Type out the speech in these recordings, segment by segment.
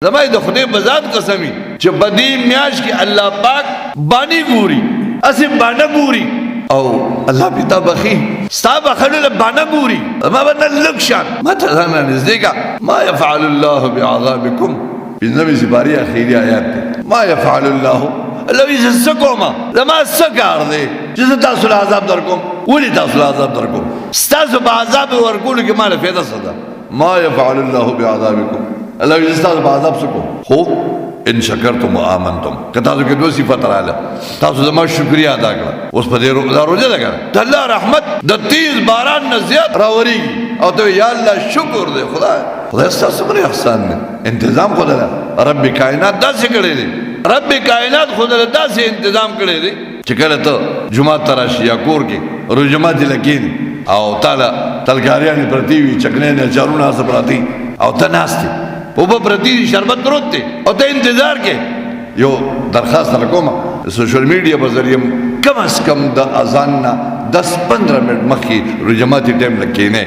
زما د خدای په ذات قسمی چې بدی میاش کې الله پاک بانی ګوري اسی باندې ګوري او الله پیتا بخي صاحب خلل باندې ګوري ما بدل لکشان ما ته نه نزدیکا ما يفعل الله بعذابكم بالنبي زباري اخیری آیات ما يفعل الله الذي زسكما لما سكار دي چې تاسو له عذاب درکوم ولي تاسو له عذاب درکوم تاسو په عذاب ورکول کې مال فایده صدا ما يفعل الله بعذابكم الله یستاسو په عذاب سکو خو ان شکرتم وآمنتم که تاسو کې دوه صفات رااله تاسو زما شکریا ادا کړه اوس په دې روزه ده کړه د الله رحمت د تیز باران نه زیات راوري او ته یا الله شکر دې خدای ستاسو پر احسان نه انتظام خدای رب کائنات داسې کړی دی رب کائنات خدای داسې انتظام کړی دی چې کله ته جمعه تراشی یا کور کې روزه دې لګین او تعالی تلګاریان پرتی وی چکنه نه چارونه سره پراتی او ته ناشتي او په پرتی شربت دروته او ته انتظار کې یو درخواست کوم سوشل میډیا په ذریعہ کم از کم د اذان نه 10-15 منټ مخکې رجماتي ټیم لکینه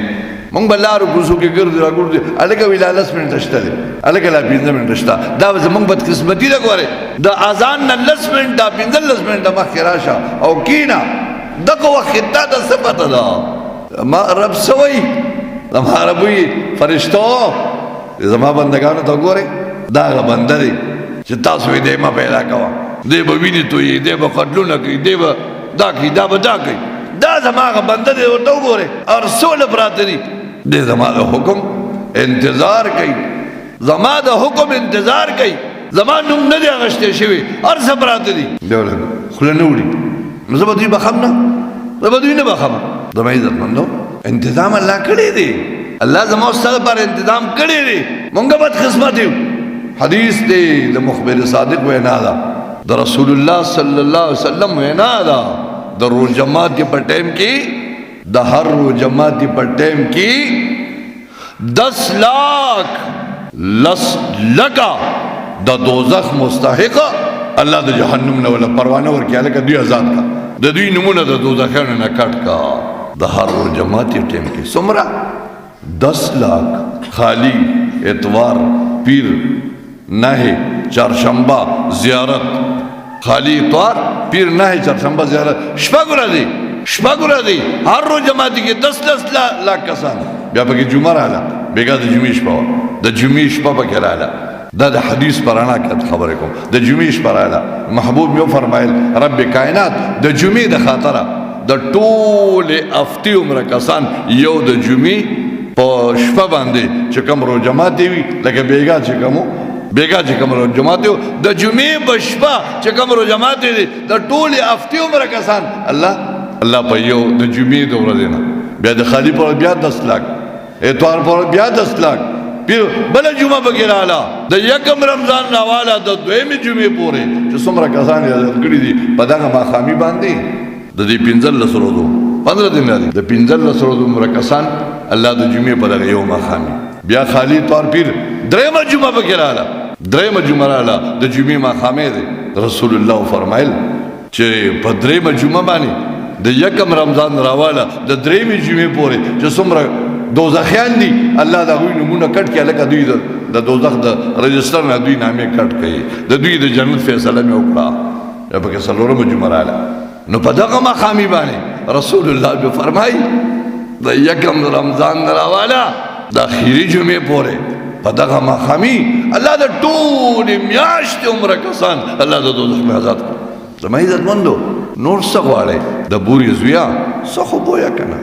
مونږ بلارو کوزو کې ګرځي راګورځي الګا ویلا 10 منټ شته الګا لا 15 منټ شته دا زمونږ بد قسمتي ده ګوره د اذان نه 10 منټ 15 منټ مخکې راشه او کینا دغه وخت دا د صفته ده ما رب سوي زما ربوي فرشتو زما بندگانو ته ګوري دا بنده دي چې تاسو دې ما پیدا کوا دې به ویني توي دې به قتلونه کوي دې به دا کوي دا به دا کوي دا زما بنده دي ورته ګوري او رسول براته دي دې زما حکم انتظار کوي زما د حکم انتظار کوي زما نوم نه دی غشته شوی هر څه براته دي دولت خلنه وړي زما دوی بخمنه زما دوی نه بخمه زما عزت مندو انتظام الله کړی دی الله زما استاد پر انتظام کړی دی مونږه بد قسمت یو حدیث دی د مخبر صادق وینا ده د رسول الله صلی الله علیه وسلم وینا ده د روز جماعت په ټیم کې د هر روز جماعت په ټیم کې 10 لاکھ لس لگا د دوزخ مستحق الله د جهنم نه ولا پروانه ورکړي الکه دوی آزاد کا د دوی نمونه د دوزخانه نه کټ کا د هر روز جماعت ټیم کې سمرا 10 لاکھ خالی اتوار پیر نہ چارشنبہ زیارت خالی اتوار پیر نہ چارشنبہ زیارت شپاگورا دی ہر روز جماعتی کے 10 لاکھ کسان بیا پاکی جمعہ رالا بیگا دا جمعی شپا دا جمعی شپا پاکی رالا دا حدیث پرانا کت خبر کو دا جمعی شپا رالا محبوب یو فرمائل رب کائنات دا جمعی دا خاطرہ دا طول افتی عمر کسان یو دا جمعی په شپه باندې چې کوم رو جماعت دی لکه بیګا چې کوم رو جماعت دی د جمعې په شپه چې کوم رو جماعت دی د ټول افتی عمر کسان الله په یو د جمعې د ورځې نه بیا د خالی پر بیا 10 لاکھ اتوار پر بیا 10 لاکھ پیر بل جمعه بغیر اعلی د یکم رمضان راواله د دویم جمعې پورې چې څومره کسان یې کړی دي په دغه ماخامي باندې د دې 15 ورځو 15 دن دی د 15 ورځو عمر کسان الله د جمعې په دغه یو ماخامي بیا خالی طور پیر درېمه جمعه بغیر اعلی درېمه جمعه اعلی د جمعې ماخامي دی رسول الله فرمایل چې په درېمه جمعه باندې د یکم رمضان راواله د درېمې جمعې پورې چې څومره دوزخیان دي الله دا غوی نمونه کټ کې لکه دوی د دوزخ د رجستر نه دوی نامې کټ کړي د دوی د جنت فیصله مې وکړه یا پکې څلورمه جمعه رااله نو په دغه مقامي باندې رسول الله به فرمایي د یکم رمضان راواله د اخیری جمعې پورې په دغه مقامي الله د ټول میاشت عمر کسان الله د دوزخ نه آزاد کړ زما عزت مندو نور څه غواړي د بوري زویا څه خو بویا کنه